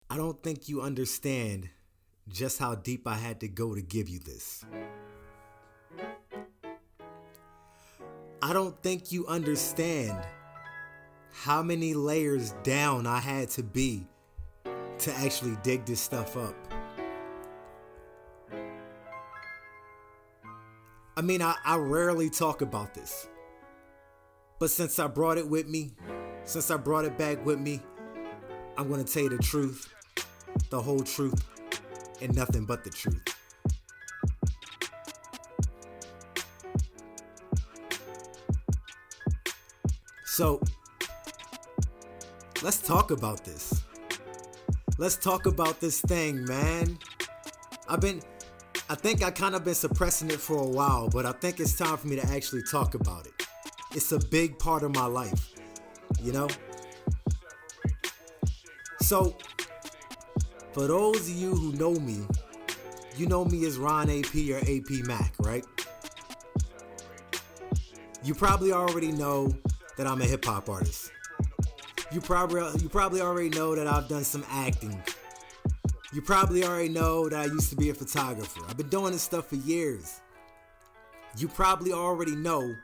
I don't think you understand just how deep I had to go to give you this. I don't think you understand how many layers down I had to be to actually dig this stuff up. I mean, I rarely talk about this. But since I brought it with me, since I brought it back with me, I'm going to tell you the truth, the whole truth, and nothing but the truth. So, let's talk about this. Let's talk about this thing, man. I think I kind of been suppressing it for a while, but I think it's time for me to actually talk about it. It's a big part of my life, you know? So, for those of you who know me, you know me as Ron AP or AP Mack, right? You probably already know that I'm a hip hop artist. You probably already know that I've done some acting. You probably already know that I used to be a photographer. I've been doing this stuff for years. You probably already know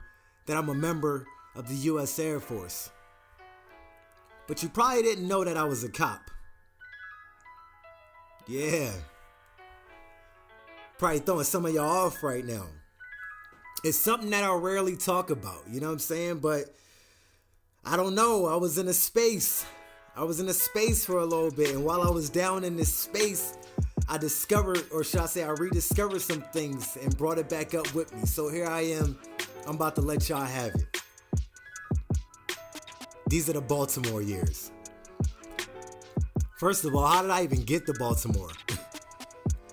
that I'm a member of the U.S. Air Force. But you probably didn't know that I was a cop. Yeah. Probably throwing some of y'all off right now. It's something that I rarely talk about, you know what I'm saying? But I don't know, I was in a space for a little bit, and while I was down in this space, I discovered, or should I say I rediscovered some things and brought it back up with me. So here I am, I'm about to let y'all have it. These are the Baltimore years. First of all, how did I even get to Baltimore?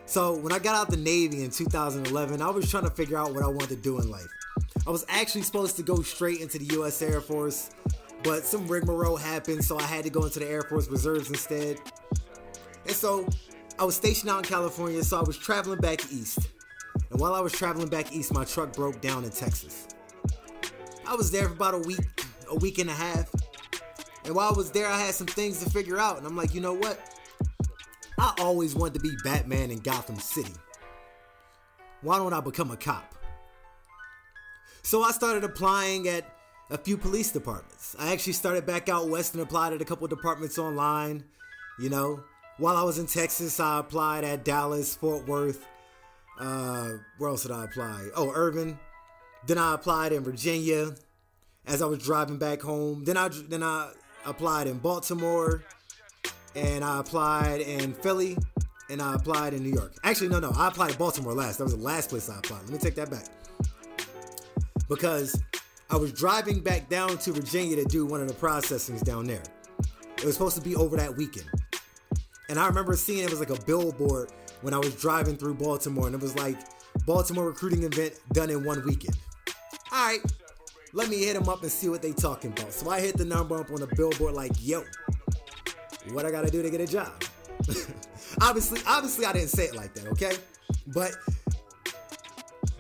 So when I got out the Navy in 2011, I was trying to figure out what I wanted to do in life. I was actually supposed to go straight into the U.S. Air Force, but some rigmarole happened, so I had to go into the Air Force Reserves instead. And so I was stationed out in California, so I was traveling back east. And while I was traveling back east, my truck broke down in Texas. I was there for about a week and a half. And while I was there, I had some things to figure out. And I'm like, you know what? I always wanted to be Batman in Gotham City. Why don't I become a cop? So I started applying at a few police departments. I actually started back out west and applied at a couple departments online. You know, while I was in Texas, I applied at Dallas, Fort Worth. Where else did I apply? Oh, Irvin. Then I applied in Virginia as I was driving back home. Then I applied in Baltimore, and I applied in Philly, and I applied in New York. Actually, no, I applied in Baltimore last. That was the last place I applied. Let me take that back. Because I was driving back down to Virginia to do one of the processings down there. It was supposed to be over that weekend. And I remember seeing it was like a billboard when I was driving through Baltimore, and it was like, Baltimore recruiting event done in one weekend. All right, let me hit them up and see what they talking about. So I hit the number up on the billboard like, yo, what I gotta do to get a job? Obviously I didn't say it like that, okay? But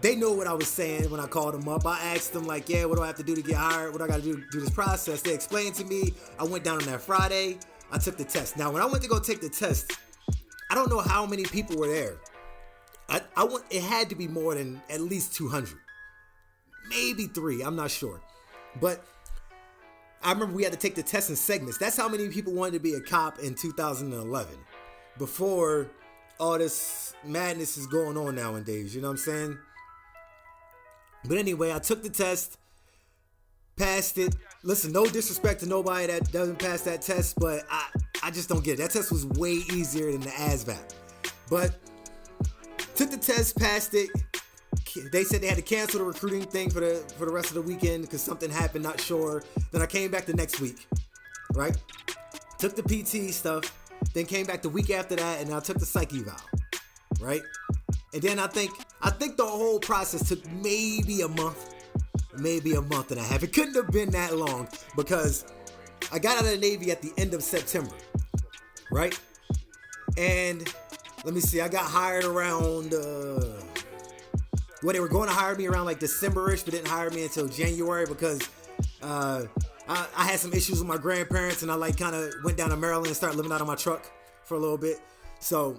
they know what I was saying when I called them up. I asked them like, yeah, what do I have to do to get hired? What do I gotta do to do this process? They explained to me. I went down on that Friday. I took the test. Now, when I went to go take the test, I don't know how many people were there. It had to be more than at least 200. Maybe 3, I'm not sure. But I remember we had to take the test in segments. That's how many people wanted to be a cop in 2011. Before all this madness is going on nowadays, you know what I'm saying? But anyway, I took the test, passed it. Listen, no disrespect to nobody that doesn't pass that test, but I just don't get it. That test was way easier than the ASVAB. But took the test, passed it. They said they had to cancel the recruiting thing for the rest of the weekend because something happened, not sure. Then I came back the next week, right? Took the PT stuff, then came back the week after that, and I took the psych eval, right? And then I think the whole process took maybe a month and a half. It couldn't have been that long because I got out of the Navy at the end of September, right? And let me see, I got hired around, they were going to hire me around like December-ish, but didn't hire me until January because I had some issues with my grandparents, and I like kind of went down to Maryland and started living out of my truck for a little bit. So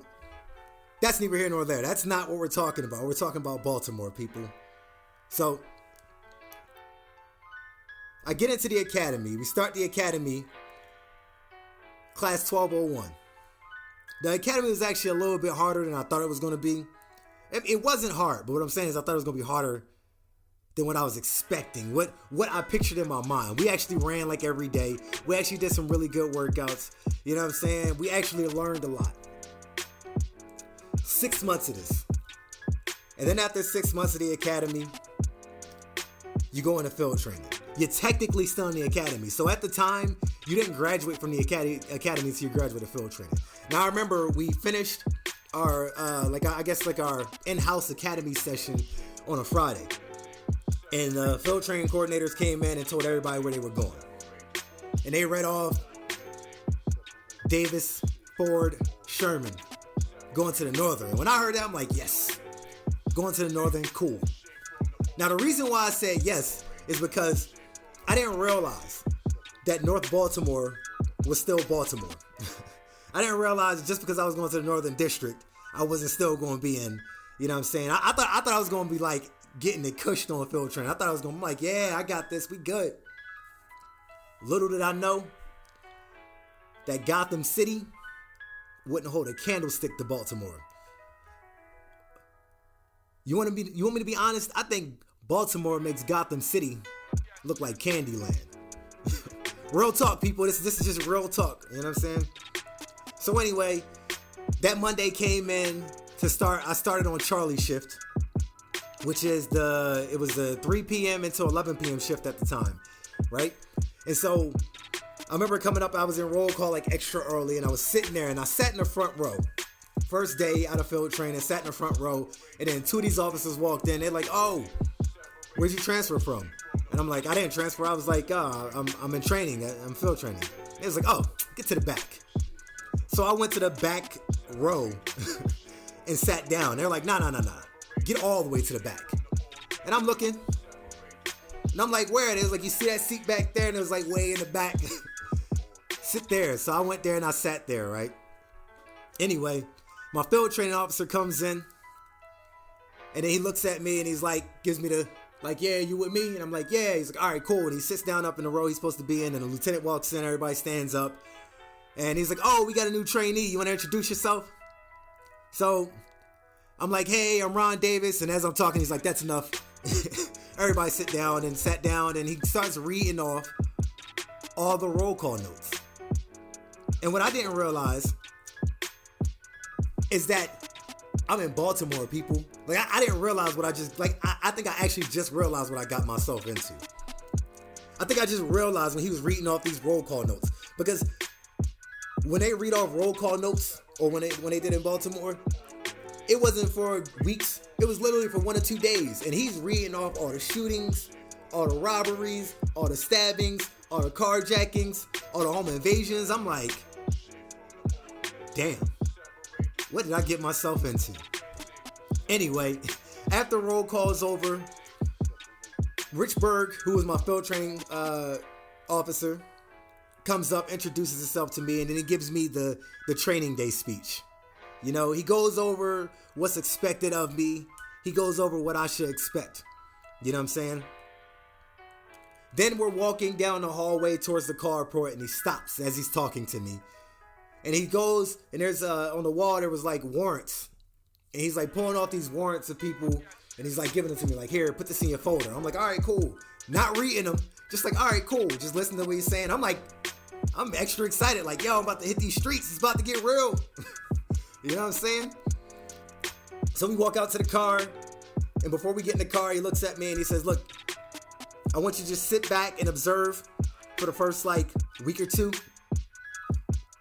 that's neither here nor there. That's not what we're talking about. We're talking about Baltimore, people. So I get into the academy. We start the academy, class 1201. The academy was actually a little bit harder than I thought it was going to be. It wasn't hard, but what I'm saying is I thought it was going to be harder than what I was expecting, what I pictured in my mind. We actually ran like every day. We actually did some really good workouts. You know what I'm saying? We actually learned a lot. 6 months of this. And then after 6 months of the academy, you go into field training. You're technically still in the academy. So at the time, you didn't graduate from the academy until you graduated field training. Now I remember we finished our, our in-house academy session on a Friday. And the field training coordinators came in and told everybody where they were going. And they read off Davis, Ford, Sherman, going to the Northern. And when I heard that, I'm like, yes, going to the Northern, cool. Now, the reason why I said yes is because I didn't realize that North Baltimore was still Baltimore. I didn't realize just because I was going to the Northern District, I wasn't still going to be in, you know what I'm saying? I thought I was going to be like getting it cushed on field training. I thought I was going to be like, yeah, I got this, we good. Little did I know that Gotham City wouldn't hold a candlestick to Baltimore. You want me to be honest? I think Baltimore makes Gotham City look like Candyland. Real talk, people. This is just real talk. You know what I'm saying? So anyway, that Monday came in to start. I started on Charlie shift, which is it was the 3 p.m. until 11 p.m. shift at the time, right? And so I remember coming up, I was in roll call like extra early, and I was sitting there, and I sat in the front row. First day out of field training, sat in the front row, and then two of these officers walked in. They're like, "Oh, where'd you transfer from?" And I'm like, "I didn't transfer." I was like, I'm in training. I'm field training." They was like, "Oh, get to the back." So I went to the back row and sat down. They're like, nah. Get all the way to the back. And I'm looking, and I'm like, where? It was like, you see that seat back there? And it was like way in the back. Sit there. So I went there and I sat there, right? Anyway, my field training officer comes in, and then he looks at me and he's like, gives me the, like, yeah, you with me? And I'm like, yeah. He's like, all right, cool. And he sits down up in the row he's supposed to be in, and the lieutenant walks in, everybody stands up. And he's like, oh, we got a new trainee. You want to introduce yourself? So I'm like, hey, I'm Ron Davis. And as I'm talking, he's like, that's enough. Everybody sit down, and sat down, and he starts reading off all the roll call notes. And what I didn't realize is that I'm in Baltimore, people. Like, I didn't realize what I just, like, I think I actually just realized what I got myself into. I think I just realized when he was reading off these roll call notes. Because when they read off roll call notes, or when they did in Baltimore, it wasn't for weeks. It was literally for 1 or 2 days. And he's reading off all the shootings, all the robberies, all the stabbings, all the carjackings, all the home invasions. I'm like, damn, what did I get myself into? Anyway, after roll call is over, Rich Berg, who was my field training officer, comes up, introduces himself to me, and then he gives me the training day speech. You know, he goes over what's expected of me. He goes over what I should expect. You know what I'm saying? Then we're walking down the hallway towards the carport, and he stops as he's talking to me. And he goes, and there's on the wall, there was like warrants. And he's like pulling off these warrants of people, and he's like giving them to me, like, here, put this in your folder. I'm like, all right, cool. Not reading them. Just like, all right, cool. Just listen to what he's saying. I'm extra excited. Like, yo, I'm about to hit these streets. It's about to get real. You know what I'm saying? So we walk out to the car, and before we get in the car, he looks at me and he says, look, I want you to just sit back and observe for the first, like, week or two.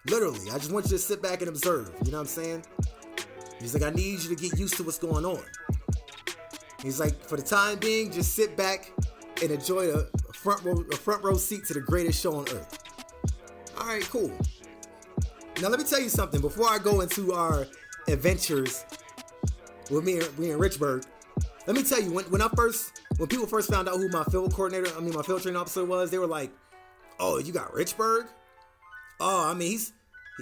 Literally, I just want you to sit back and observe. You know what I'm saying? He's like, I need you to get used to what's going on. He's like, for the time being, just sit back and enjoy a front row seat to the greatest show on earth. All right, cool. Now let me tell you something. Before I go into our adventures with me and Richburg, let me tell you, when people first found out who my field training officer was, they were like, "Oh, you got Richburg? Oh, I mean,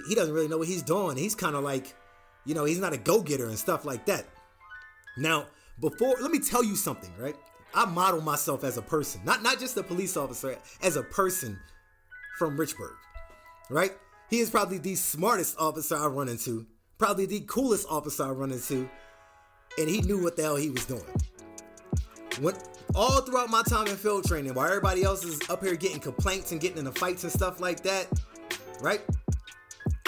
he doesn't really know what he's doing. He's kind of like, he's not a go-getter and stuff like that. Now, let me tell you something, right? I model myself as a person, not just a police officer, as a person from Richburg, right? He is probably the smartest officer I run into, probably the coolest officer I run into, and he knew what the hell he was doing. All throughout my time in field training, while everybody else is up here getting complaints and getting into fights and stuff like that, right?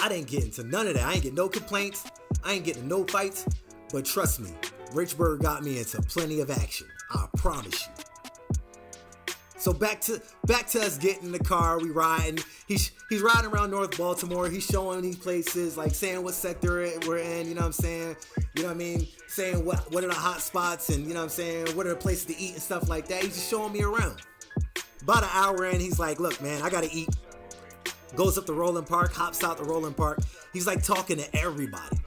I didn't get into none of that. I ain't get no complaints. I ain't getting no fights. But trust me, Richburg got me into plenty of action. I promise you. So back to us getting in the car, we riding. He's riding around North Baltimore. He's showing these places, like saying what sector we're in, you know what I'm saying? You know what I mean? Saying what are the hot spots and, you know what I'm saying, what are the places to eat and stuff like that. He's just showing me around. About an hour in, he's like, look, man, I gotta eat. Goes up to Roland Park, hops out to Roland Park. He's like talking to everybody.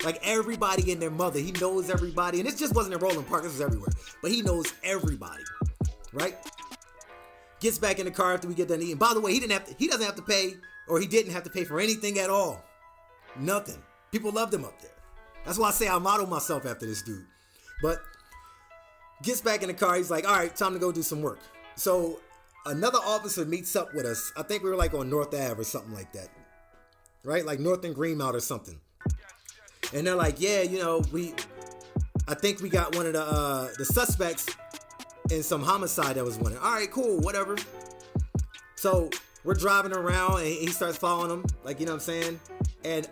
Like everybody and their mother. He knows everybody. And this just wasn't in Roland Park, this was everywhere. But he knows everybody, right? Gets back in the car after we get done eating. By the way, he doesn't have to pay, or he didn't have to pay for anything at all. Nothing. People loved him up there. That's why I say I model myself after this dude. But gets back in the car. He's like, all right, time to go do some work. So another officer meets up with us. I think we were like on North Ave or something like that. Right? Like North and Greenmount or something. And they're like, yeah, I think we got one of the suspects in some homicide that was wanted. All right, cool, whatever. So we're driving around and he starts following them, like, you know what I'm saying? And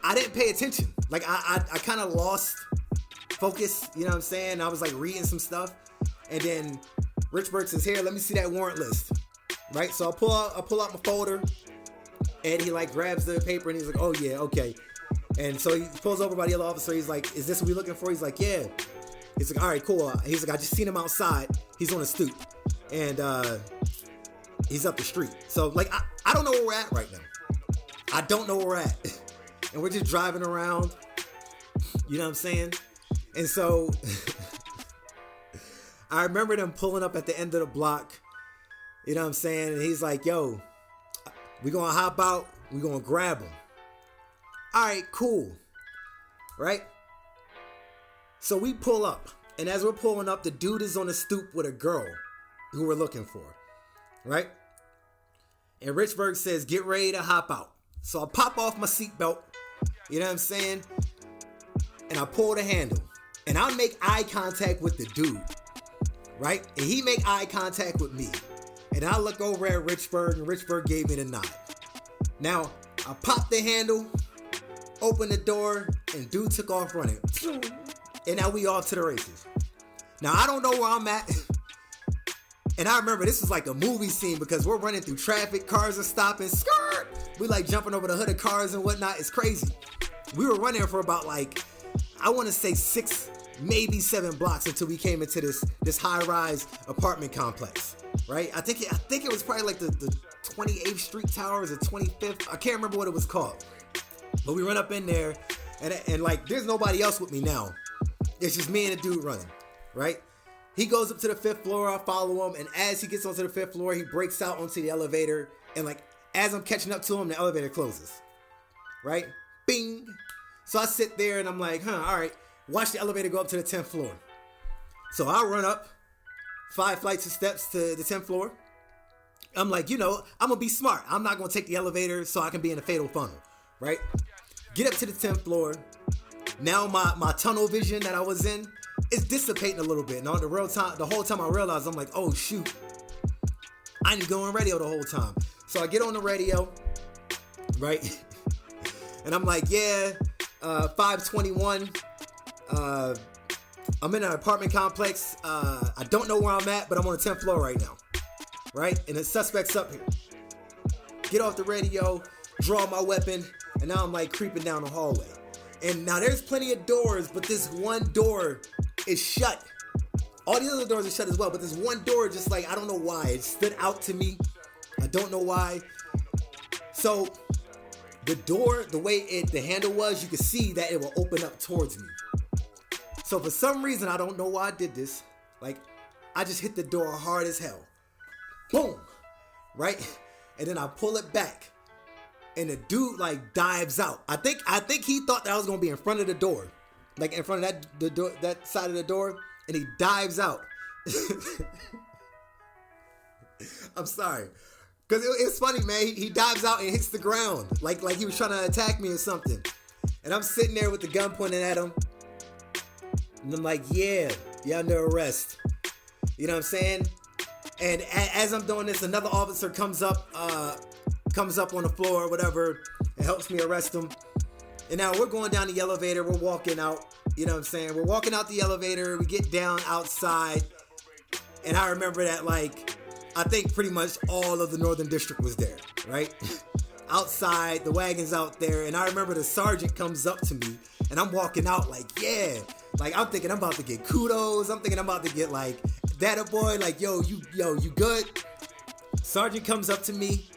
I didn't pay attention. Like I kind of lost focus, you know what I'm saying? I was like reading some stuff. And then Richburg says, here, let me see that warrant list. Right? So I pull out my folder and he like grabs the paper and he's like, oh yeah, okay. And so he pulls over by the other officer. He's like, is this what we're looking for? He's like, yeah. He's like, all right, cool. He's like, I just seen him outside. He's on a stoop. And he's up the street. So, like, I don't know where we're at right now. I don't know where we're at. And we're just driving around. You know what I'm saying? And so, I remember them pulling up at the end of the block. You know what I'm saying? And he's like, yo, we're going to hop out. We're going to grab him. All right, cool. Right? So we pull up. And as we're pulling up, the dude is on the stoop with a girl who we're looking for. Right? And Richburg says, get ready to hop out. So I pop off my seatbelt. You know what I'm saying? And I pull the handle. And I make eye contact with the dude. Right? And he make eye contact with me. And I look over at Richburg, and Richburg gave me the nod. Now, I popped the handle, opened the door, and dude took off running. And now we off to the races. Now, I don't know where I'm at. And I remember this was like a movie scene because we're running through traffic. Cars are stopping. Skirt! We like jumping over the hood of cars and whatnot. It's crazy. We were running for about like, I want to say 6, maybe 7 blocks until we came into this high-rise apartment complex. Right? I think it was probably like the 28th Street Towers or 25th. I can't remember what it was called. But we run up in there and like there's nobody else with me now. It's just me and the dude running, right? He goes up to the 5th floor, I follow him, and as he gets onto the 5th floor, he breaks out onto the elevator, and like, as I'm catching up to him, the elevator closes, right? Bing! So I sit there, and I'm like, all right, watch the elevator go up to the 10th floor. So I run up 5 flights of steps to the 10th floor. I'm like, I'm going to be smart. I'm not going to take the elevator so I can be in a fatal funnel, right? Get up to the 10th floor. Now my tunnel vision that I was in is dissipating a little bit. And the whole time I realized, I'm like, oh shoot, I didn't go on radio the whole time. So I get on the radio, right? And I'm like, yeah, 521. I'm in an apartment complex. I don't know where I'm at, but I'm on the 10th floor right now, right? And the suspect's up here. Get off the radio, draw my weapon, and now I'm like creeping down the hallway. And now there's plenty of doors, but this one door is shut. All the other doors are shut as well, but this one door just like, I don't know why. It stood out to me. I don't know why. So the door, the way the handle was, you could see that it will open up towards me. So for some reason, I don't know why I did this. Like, I just hit the door hard as hell. Boom. Right? And then I pull it back. and the dude like dives out. I think he thought that I was gonna be in front of the door, like in front of that side of the door, and he dives out. I'm sorry, cause it's funny, man. He dives out and hits the ground, like he was trying to attack me or something, and I'm sitting there with the gun pointed at him, and I'm like, yeah, you're under arrest. You know what I'm saying? And as I'm doing this, another officer comes up on the floor or whatever and helps me arrest him. And now we're going down the elevator. We're walking out. You know what I'm saying? We're walking out the elevator. We get down outside. And I remember that, like, I think pretty much all of the Northern District was there, right? Outside, the wagon's out there. And I remember the sergeant comes up to me. And I'm walking out like, yeah. Like, I'm thinking I'm about to get kudos. I'm thinking I'm about to get, like, that a boy, like, yo, you good? Sergeant comes up to me,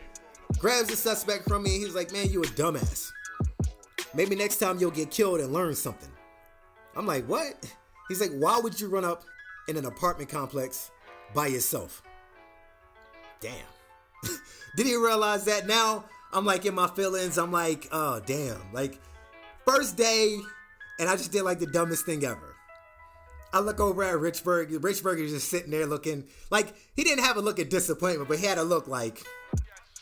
grabs the suspect from me, and he's like, man, you a dumbass. Maybe next time you'll get killed and learn something. I'm like, what? He's like, why would you run up in an apartment complex by yourself? Damn. Did he realize that? Now I'm like in my feelings. I'm like, oh, damn. Like, first day, and I just did like the dumbest thing ever. I look over at Richburg. Richburg is just sitting there looking like he didn't have a look of disappointment, but he had a look like.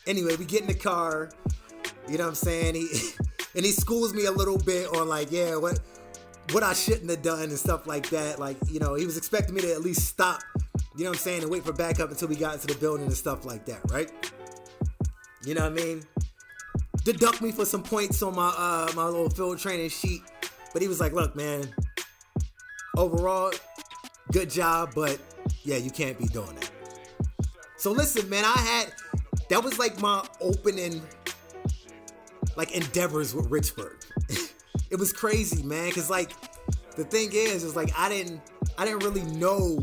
Anyway, we get in the car. You know what I'm saying? He schools me a little bit on like, yeah, what I shouldn't have done and stuff like that. Like, you know, he was expecting me to at least stop. You know what I'm saying? And wait for backup until we got into the building and stuff like that, right? You know what I mean? Deduct me for some points on my little field training sheet, but he was like, look, man. Overall, good job, but yeah, you can't be doing that. So listen, man, that was like my opening, like, endeavors with Richburg. It was crazy, man, because like the thing is like I didn't really know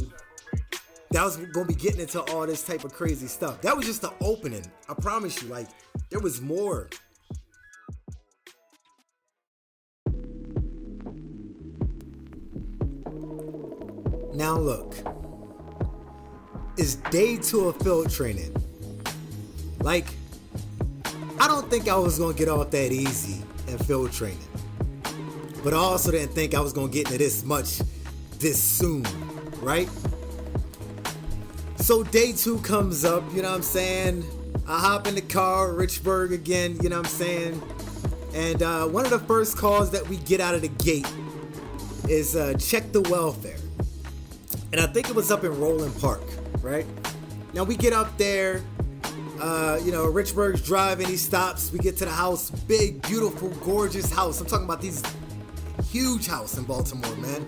that I was gonna be getting into all this type of crazy stuff. That was just the opening. I promise you, like there was more. Now look, it's day 2 of field training. Like, I don't think I was gonna get off that easy in field training. But I also didn't think I was gonna get into this much this soon, right? So day 2 comes up, you know what I'm saying? I hop in the car, Richburg again, you know what I'm saying? And one of the first calls that we get out of the gate is check the welfare. And I think it was up in Roland Park, right? Now we get up there, Richburg's driving, he stops, we get to the house, big, beautiful, gorgeous house. I'm talking about these huge house in Baltimore, man.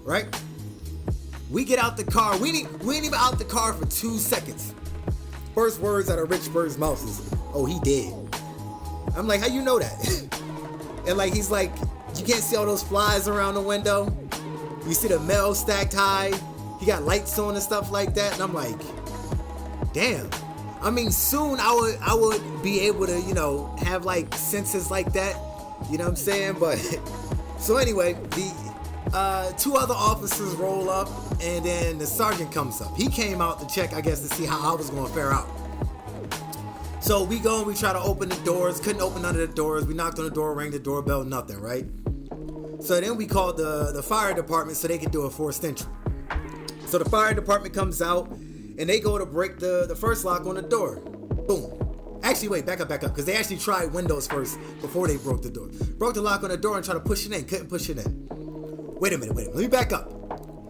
Right? We get out the car, we ain't even out the car for 2 seconds. First words out of Richburg's mouth is, oh, he dead. I'm like, how you know that? And like, he's like, you can't see all those flies around the window? You see the mail stacked high. He got lights on and stuff like that. And I'm like, damn. I mean, soon I would be able to, you know, have like senses like that. You know what I'm saying? But so anyway, the 2 other officers roll up, and then the sergeant comes up. He came out to check, I guess, to see how I was going to fare out. So we go and we try to open the doors. Couldn't open none of the doors. We knocked on the door, rang the doorbell, nothing, right? So then we called the fire department so they could do a forced entry. So the fire department comes out and they go to break the first lock on the door. Boom. Actually, wait, back up, because they actually tried windows first before they broke the door. Broke the lock on the door and tried to push it in. Couldn't push it in. Wait a minute. Let me back up.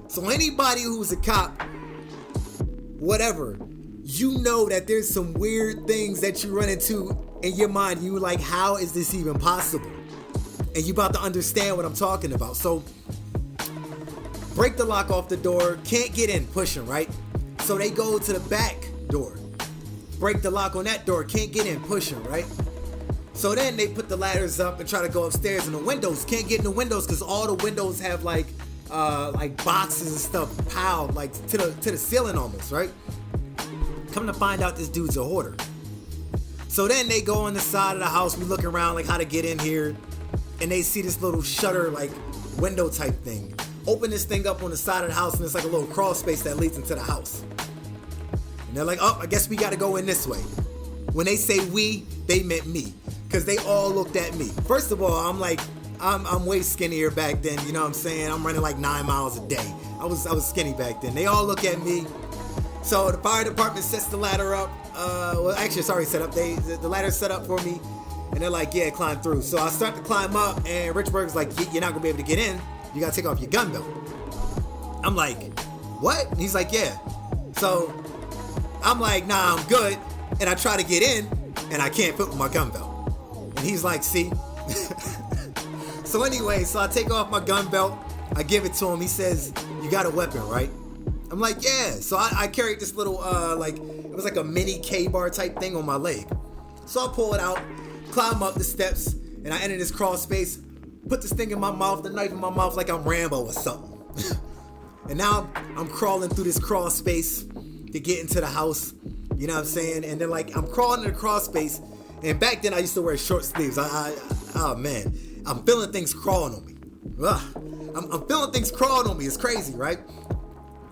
So anybody who's a cop, whatever, you know that there's some weird things that you run into in your mind. You like, how is this even possible? And you about to understand what I'm talking about. So, break the lock off the door. Can't get in, pushing, right? So they go to the back door. Break the lock on that door. Can't get in, pushing, right? So then they put the ladders up and try to go upstairs, and the windows can't get in the windows because all the windows have like boxes and stuff piled like to the ceiling almost, right? Come to find out, this dude's a hoarder. So then they go on the side of the house. We look around like how to get in here. And they see this little shutter, like, window type thing. Open this thing up on the side of the house, and it's like a little crawl space that leads into the house. And they're like, oh, I guess we gotta go in this way. When they say we, they meant me. Because they all looked at me. First of all, I'm like, I'm way skinnier back then, you know what I'm saying? I'm running like 9 miles a day. I was skinny back then. They all look at me. So the fire department sets the ladder up. Set up. The ladder's set up for me. And they're like, yeah, climb through. So I start to climb up, and Richburg's like, you're not going to be able to get in. You got to take off your gun belt. I'm like, what? And he's like, yeah. So I'm like, nah, I'm good. And I try to get in, and I can't fit with my gun belt. And he's like, see? So anyway, so I take off my gun belt. I give it to him. He says, you got a weapon, right? I'm like, yeah. So I carried this little, it was like a mini K-bar type thing on my leg. So I pull it out, climb up the steps, and I enter this crawl space, put this thing in my mouth, the knife in my mouth like I'm Rambo or something. And now I'm crawling through this crawl space to get into the house. You know what I'm saying? And then like I'm crawling in the crawl space. And back then I used to wear short sleeves. Oh man, I'm feeling things crawling on me. I'm feeling things crawling on me. It's crazy, right?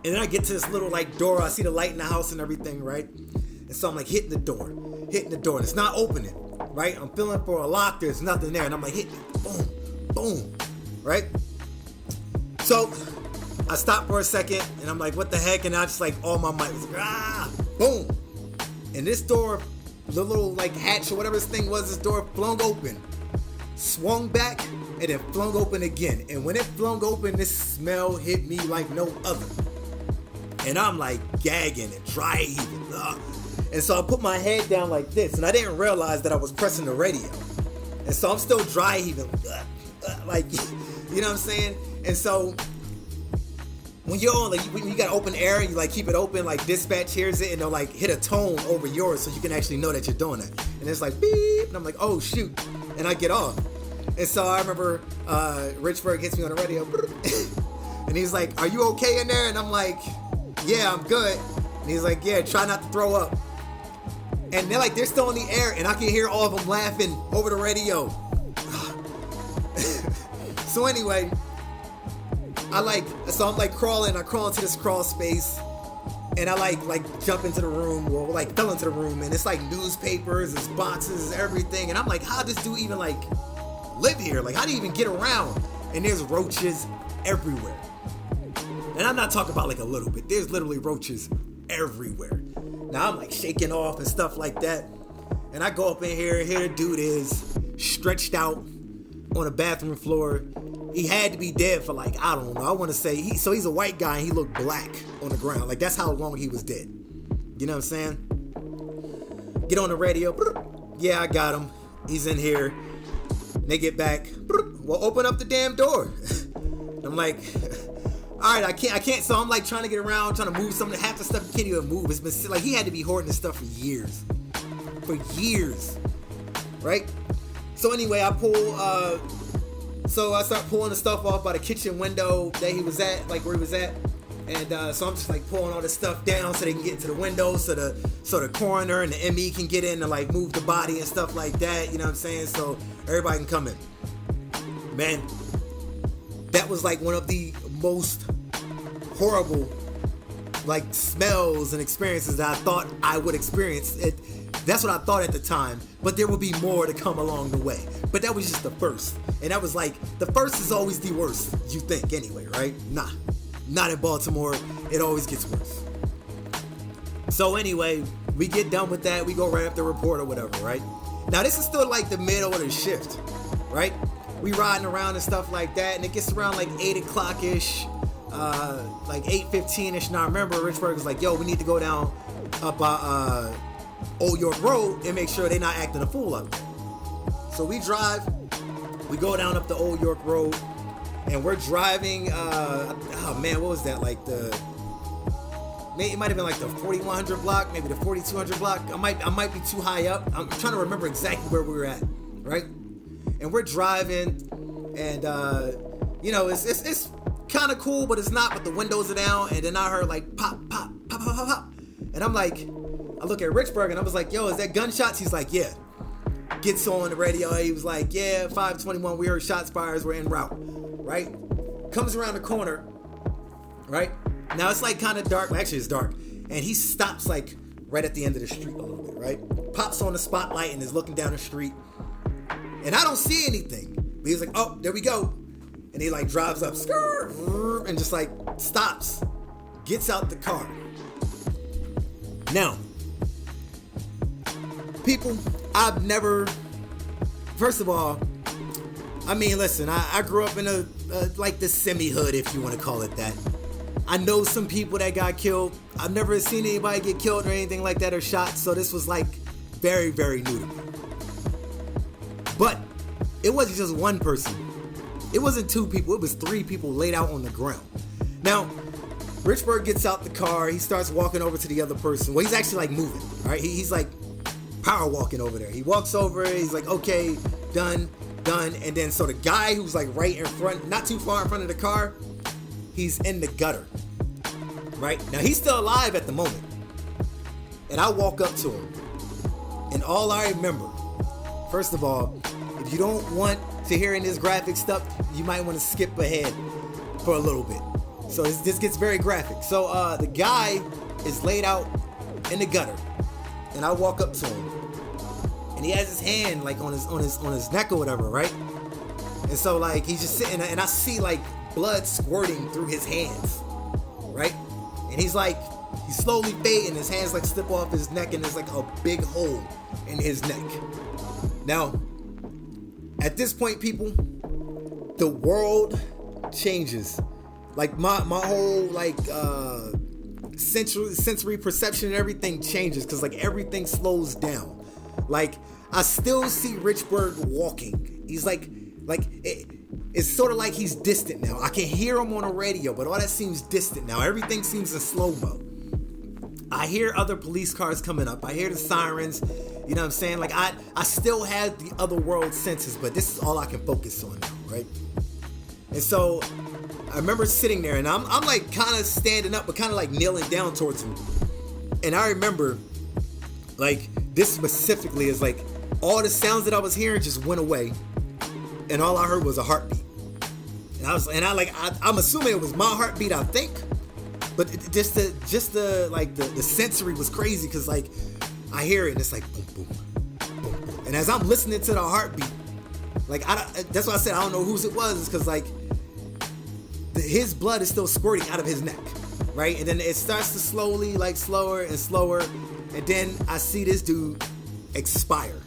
And then I get to this little like door. I see the light in the house and everything, right? And so I'm like hitting the door, and it's not opening, right? I'm feeling for a lock. There's nothing there, and I'm like hitting it, boom, boom, right? So I stop for a second, and I'm like, what the heck? And I just like all my might was like, boom, and this door, the little like hatch or whatever this thing was, this door flung open, swung back, and then flung open again. And when it flung open, this smell hit me like no other. And I'm like gagging and dry heaving. And so I put my head down like this, and I didn't realize that I was pressing the radio. And so I'm still dry heaving, like, you know what I'm saying? And so when you're on, like, when you got open air and you like keep it open, like dispatch hears it and they'll like hit a tone over yours so you can actually know that you're doing it. And it's like beep, and I'm like, oh shoot, and I get off. And so I remember Richburg hits me on the radio, and he's like, are you okay in there? And I'm like, yeah, I'm good. And he's like, yeah, try not to throw up. And they're still in the air, and I can hear all of them laughing over the radio. So anyway, I'm like crawling. I crawl into this crawl space, and I like jump into the room, or like fell into the room, and it's like newspapers, it's boxes, everything. And I'm like, how does this dude even like live here? Like, how do you even get around? And there's roaches everywhere. And I'm not talking about like a little bit. There's literally roaches everywhere. Now I'm like shaking off and stuff like that. And I go up in here, and here the dude is stretched out on the bathroom floor. He had to be dead for like, I don't know, I want to say, he's a white guy and he looked black on the ground. Like, that's how long he was dead. You know what I'm saying? Get on the radio. Yeah, I got him. He's in here. And they get back. Well, open up the damn door. I'm like, all right, I can't. So I'm like trying to get around, trying to move something. Half the stuff you can't even move. It's been like, he had to be hoarding this stuff for years. Right? So anyway, so I start pulling the stuff off by the kitchen window that he was at, like where he was at. And so I'm just like pulling all this stuff down so they can get into the window, so the coroner and the ME can get in and like move the body and stuff like that, you know what I'm saying? So everybody can come in. Man, that was like one of the most horrible like smells and experiences that I thought I would experience. That's what I thought at the time, but there will be more to come along the way. But that was just the first. And that was like, the first is always the worst, you think anyway, right? Nah, not in Baltimore. It always gets worse. So anyway, we get done with that. We go right up the report or whatever, right? Now this is still like the middle of the shift, right? We riding around and stuff like that, and it gets around like 8 o'clock-ish, like 8:15-ish. Now I remember Richburg was like, yo, we need to go down up Old York Road and make sure they're not acting a fool up there. So we drive, we go down up the Old York Road, and we're driving, oh man, what was that, like it might have been like the 4100 block, maybe the 4200 block. I might be too high up. I'm trying to remember exactly where we were at, right? And we're driving, and you know, it's kind of cool, but it's not. But the windows are down, and then I heard like pop, pop, pop, pop, pop, pop, and I'm like, I look at Richburg, and I was like, yo, is that gunshots? He's like, yeah. Gets on the radio. He was like, yeah, 521. We heard shots fired. We're en route, right? Comes around the corner, right? Now it's like kind of dark. Well, actually, it's dark, and he stops like right at the end of the street a little bit, right? Pops on the spotlight and is looking down the street. And I don't see anything. But he's like, oh, there we go. And he like drives up, and just like stops, gets out the car. Now, people, I've never, first of all, I mean, listen, I grew up in a like the semi-hood, if you want to call it that. I know some people that got killed. I've never seen anybody get killed or anything like that or shot, so this was like very, very new to me. But it wasn't just one person. It wasn't two people. It was three people laid out on the ground. Now, Richburg gets out the car. He starts walking over to the other person. Well, he's actually like moving, right? He's like power walking over there. He walks over. He's like, okay, done. And then so the guy who's like right in front, not too far in front of the car, he's in the gutter, right? Now, he's still alive at the moment. And I walk up to him. And all I remember, first of all, if you don't want to hear in this graphic stuff, you might want to skip ahead for a little bit. So this gets very graphic. So the guy is laid out in the gutter. And I walk up to him. And he has his hand like on his neck or whatever, right? And so like he's just sitting there, and I see like blood squirting through his hands, right? And he's slowly fading. His hands like slip off his neck, and there's like a big hole in his neck. Now, at this point, people, the world changes. Like my whole like sensory perception and everything changes, because like everything slows down. Like I still see Richburg walking. He's like it's sort of like he's distant now. I can hear him on the radio, but all that seems distant now. Everything seems in slow-mo. I hear other police cars coming up. I hear the sirens. You know what I'm saying? Like I still have the other world senses, but this is all I can focus on now, right? And so I remember sitting there, and I'm like kind of standing up, but kind of like kneeling down towards him. And I remember, like, this specifically is like all the sounds that I was hearing just went away, and all I heard was a heartbeat. And I'm assuming it was my heartbeat, I think, but just the sensory was crazy, because like I hear it and it's like boom, boom, boom, boom. And as I'm listening to the heartbeat, like that's why I said I don't know whose it was, because like his blood is still squirting out of his neck, right? And then it starts to slowly, like slower and slower, and then I see this dude expire.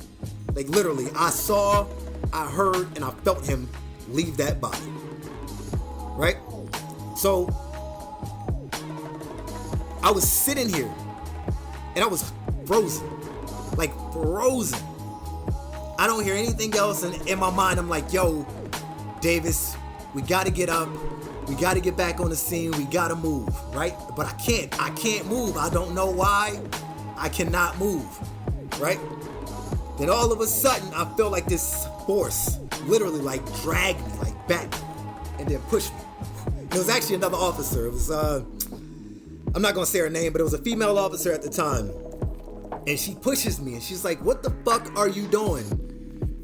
Like literally, I saw, I heard, and I felt him leave that body, right? So I was sitting here and I was frozen, like frozen. I don't hear anything else, and in my mind I'm like, yo, Davis, we gotta get up, we gotta get back on the scene, we gotta move, right? But I can't move. I don't know why. I cannot move, right? Then all of a sudden I feel like this force literally like dragged me like back and then pushed me. It was actually another officer. It was I'm not gonna say her name, but it was a female officer at the time. And she pushes me and she's like, what the fuck are you doing?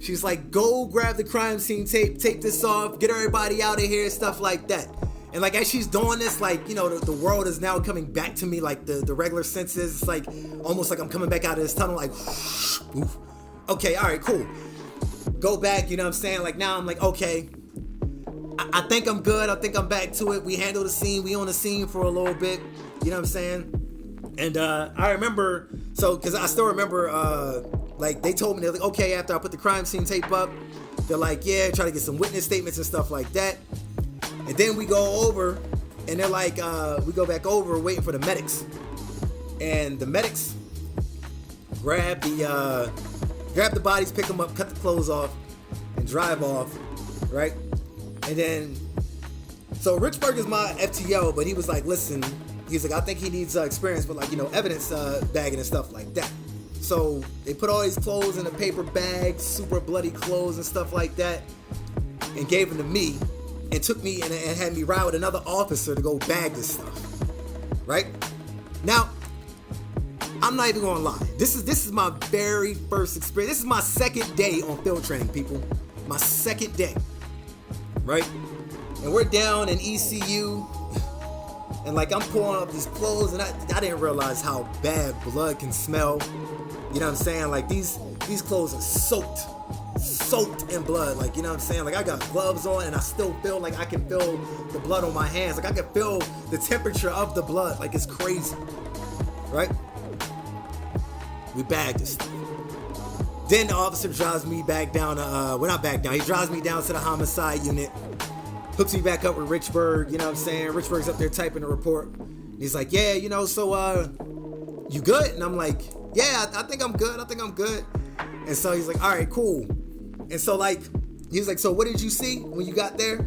She's like, go grab the crime scene tape, take this off, get everybody out of here, stuff like that. And like as she's doing this, like, you know, the world is now coming back to me, like the regular senses. It's like almost like I'm coming back out of this tunnel, like, oof. Okay, all right, cool. Go back, you know what I'm saying? Like now I'm like, okay, I think I'm good. I think I'm back to it. We handle the scene. We on the scene for a little bit. You know what I'm saying? And I remember, so, because I still remember, like, they told me, they're like, okay, after I put the crime scene tape up, they're like, yeah, try to get some witness statements and stuff like that. And then we go over, and they're like, we go back over waiting for the medics. And the medics grab the bodies, pick them up, cut the clothes off, and drive off, right? And then, so Richburg is my FTO, but he was like, listen, he's like, I think he needs experience with, like, you know, evidence bagging and stuff like that. So they put all these clothes in a paper bag, super bloody clothes and stuff like that, and gave them to me, and took me and had me ride with another officer to go bag this stuff, right? Now, I'm not even gonna lie. This is my very first experience. This is my second day on field training, people. My second day, right? And we're down in ECU, And like I'm pulling up these clothes, and I didn't realize how bad blood can smell. You know what I'm saying? Like these clothes are soaked in blood. Like, you know what I'm saying? Like I got gloves on and I still feel like I can feel the blood on my hands. Like I can feel the temperature of the blood. Like it's crazy. Right? We bagged this stuff. Then the officer drives me back down to, well, not back down. He drives me down to the homicide unit. Hooks me back up with Richburg. You know what I'm saying? Richburg's up there typing a report. He's like, yeah, you know, so, you good? And I'm like, yeah, I think I'm good. And so he's like, all right, cool. And so like, he was like, so what did you see when you got there?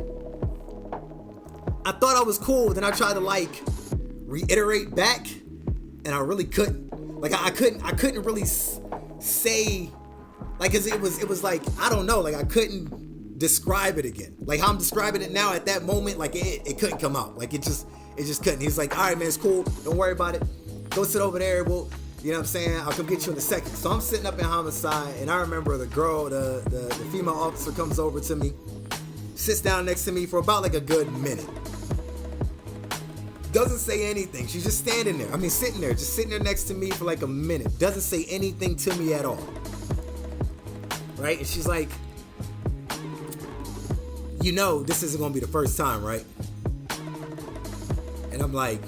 I thought I was cool. Then I tried to like reiterate back, and I really couldn't. Like I couldn't really say, like, cause it was like, I don't know, like I couldn't describe it again. Like how I'm describing it now at that moment, like it couldn't come out. Like it just couldn't. He's like, all right, man, it's cool. Don't worry about it. Go sit over there. We'll, you know what I'm saying? I'll come get you in a second. So I'm sitting up in homicide, and I remember the girl, the female officer comes over to me, sits down next to me for about like a good minute. Doesn't say anything. She's just standing there. I mean, sitting there next to me for like a minute. Doesn't say anything to me at all. Right? And she's like, you know, this isn't going to be the first time, right? And I'm like,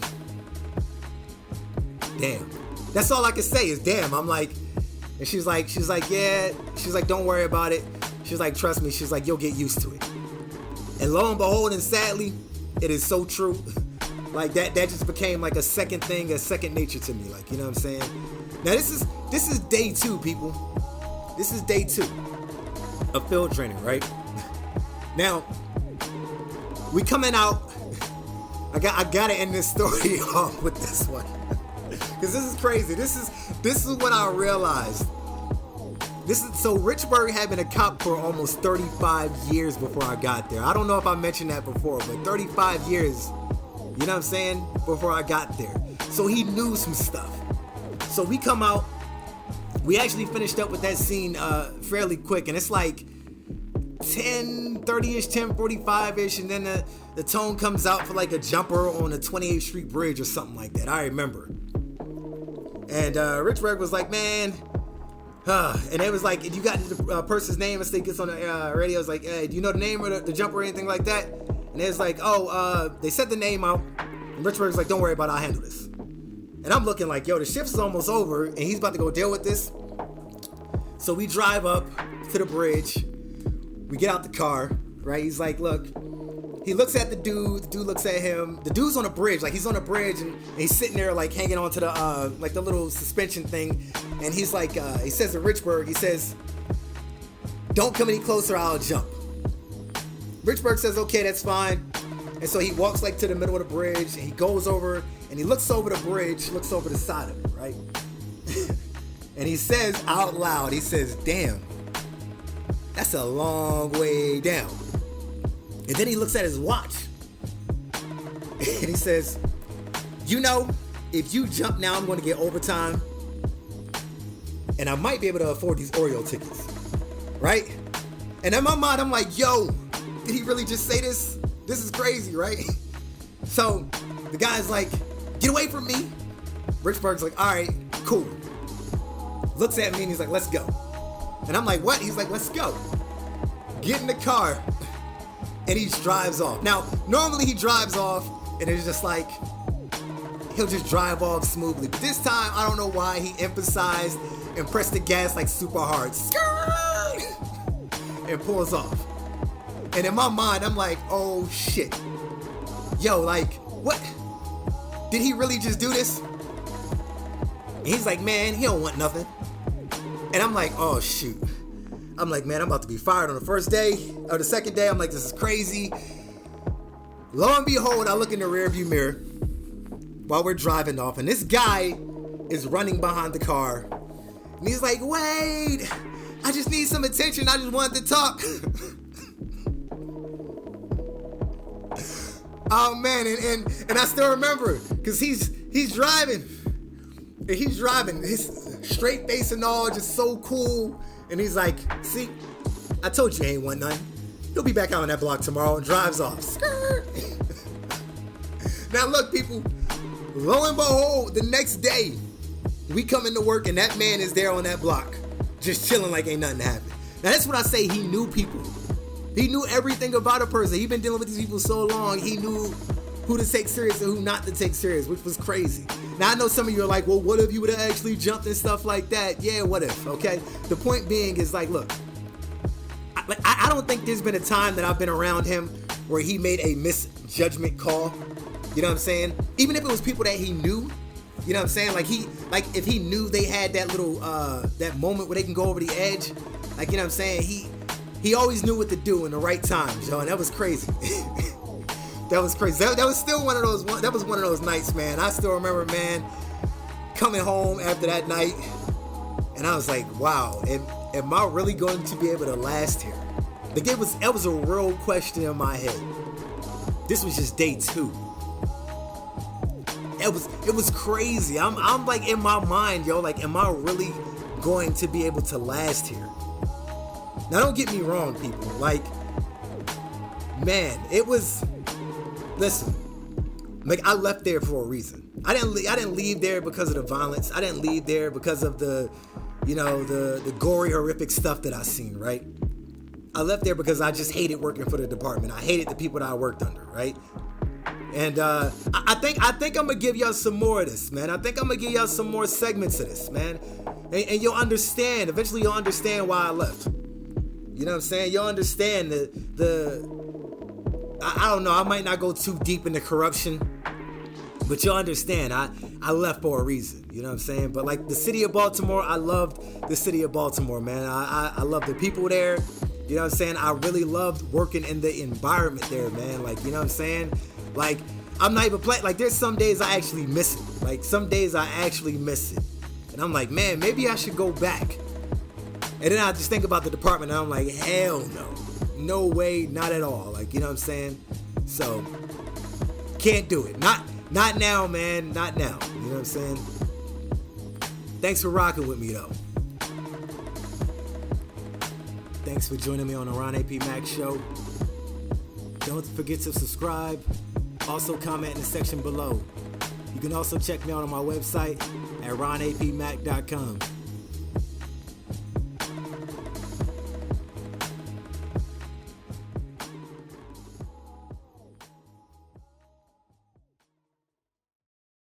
damn. That's all I can say is damn. I'm like, and she's like, yeah. She's like, don't worry about it. She's like, trust me. She's like, you'll get used to it. And lo and behold, and sadly, it is so true. Like that just became like a second thing, a second nature to me. Like, you know what I'm saying? Now this is day 2, people. This is day 2 of field training, right? Now, we coming out. I gotta end this story off with this one. Because this is crazy. This is when I realized. So Richburg had been a cop for almost 35 years before I got there. I don't know if I mentioned that before, but 35 years, you know what I'm saying, before I got there. So he knew some stuff. So we come out. We actually finished up with that scene fairly quick, and it's like 10:30-ish, 10:45-ish, and then the tone comes out for like a jumper on the 28th Street Bridge or something like that. I remember. And Richburg was like, man, and it was like, if you got the person's name, as they gets on the radio, it's like, hey, do you know the name or the jumper or anything like that? And it's like, they said the name out, and Richburg's like, don't worry about it, I'll handle this. And I'm looking like, yo, the shift is almost over, and he's about to go deal with this. So we drive up to the bridge, we get out the car, right? He's like, look. He looks at the dude looks at him. The dude's on a bridge, like he's on a bridge and he's sitting there like hanging on to the like the little suspension thing. And he's like, he says to Richburg, he says, don't come any closer, I'll jump. Richburg says, okay, that's fine. And so he walks like to the middle of the bridge and he goes over and he looks over the bridge, looks over the side of it, right? And he says out loud, he says, damn, that's a long way down. And then he looks at his watch and he says, you know, if you jump now, I'm going to get overtime and I might be able to afford these Oreo tickets, right? And in my mind, I'm like, yo, did he really just say this? This is crazy, right? So the guy's like, get away from me. Richburg's like, all right, cool. Looks at me and he's like, let's go. And I'm like, what? He's like, let's go. Get in the car. And he drives off. Now, normally he drives off and it's just like, he'll just drive off smoothly. But this time, I don't know why, he emphasized and pressed the gas like super hard. And pulls off. And in my mind, I'm like, oh shit. Yo, like, what? Did he really just do this? And he's like, man, he don't want nothing. And I'm like, oh shoot. I'm like, man, I'm about to be fired on the first day or the second day. I'm like, this is crazy. Lo and behold, I look in the rearview mirror while we're driving off, and this guy is running behind the car. And he's like, wait, I just need some attention. I just wanted to talk. Oh man, and I still remember, because he's driving. And he's driving, his straight face and all, just so cool. And he's like, see, I told you he ain't want none. He'll be back out on that block tomorrow, and drives off. Now Now look, people, lo and behold, the next day, we come into work and that man is there on that block, just chilling like ain't nothing happened. Now that's what I say, he knew people. He knew everything about a person. He'd been dealing with these people so long, he knew who to take serious and who not to take serious, which was crazy. Now I know some of you are like, well, what if you would have actually jumped and stuff like that? Yeah, what if, okay? The point being is like, look, I don't think there's been a time that I've been around him where he made a misjudgment call. You know what I'm saying? Even if it was people that he knew, you know what I'm saying? Like if he knew they had that little, that moment where they can go over the edge, like, you know what I'm saying? He always knew what to do in the right times, yo, and that was crazy. That was crazy. That was still one of those nights, man. I still remember, man, coming home after that night, and I was like, wow, am I really going to be able to last here? That was a real question in my head. This was just day 2. It was crazy. I'm like in my mind, yo, like, am I really going to be able to last here? Now, don't get me wrong, people. Like, man, listen, like, I left there for a reason. I didn't leave there because of the violence. I didn't leave there because of the gory, horrific stuff that I seen, right? I left there because I just hated working for the department. I hated the people that I worked under, right? And I think I'm gonna give y'all some more of this, man. I think I'm gonna give y'all some more segments of this, man. And you'll understand. Eventually, you'll understand why I left. You know what I'm saying? You'll understand I don't know. I might not go too deep into corruption, but you'll understand. I left for a reason. You know what I'm saying? But like the city of Baltimore, I loved the city of Baltimore, man. I love the people there. You know what I'm saying? I really loved working in the environment there, man. Like, you know what I'm saying? Like, I'm not even playing. Like, there's some days I actually miss it. Like, some days I actually miss it. And I'm like, man, maybe I should go back. And then I just think about the department and I'm like, hell no. No way, not at all. Like, you know what I'm saying? So, can't do it. Not now, man. Not now. You know what I'm saying? Thanks for rocking with me, though. Thanks for joining me on the Ron AP Mack Show. Don't forget to subscribe. Also comment in the section below. You can also check me out on my website at ronapmack.com.